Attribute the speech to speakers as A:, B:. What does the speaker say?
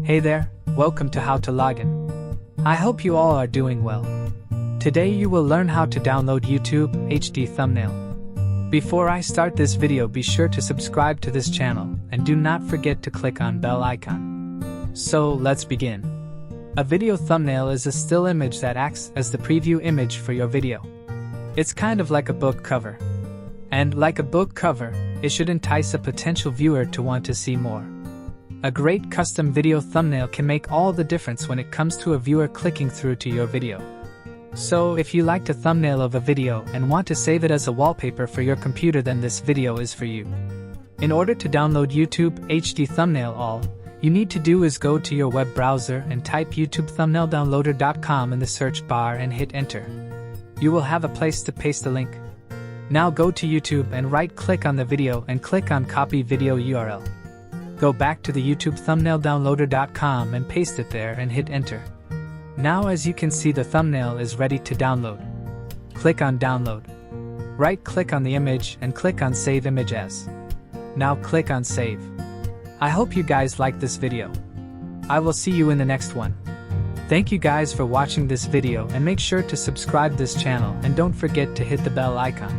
A: Hey there, welcome to How to Login. I hope you all are doing well. Today you will learn how to download YouTube HD thumbnail. Before I start this video, be sure to subscribe to this channel and do not forget to click on bell icon. So let's begin. A video thumbnail is a still image that acts as the preview image for your video. It's kind of like a book cover. And like a book cover, it should entice a potential viewer to want to see more. A great custom video thumbnail can make all the difference when it comes to a viewer clicking through to your video. So if you liked a thumbnail of a video and want to save it as a wallpaper for your computer, then this video is for you. In order to download YouTube HD thumbnail, all you need to do is go to your web browser and type youtube-thumbnail-downloader.com in the search bar and hit enter. You will have a place to paste the link. Now go to YouTube and right-click on the video and click on Copy Video URL. Go back to the youtube-thumbnail-downloader.com and paste it there and hit enter. Now as you can see, the thumbnail is ready to download. Click on Download. Right-click on the image and click on Save Image As. Now click on Save. I hope you guys like this video. I will see you in the next one. Thank you guys for watching this video, and make sure to subscribe this channel and don't forget to hit the bell icon.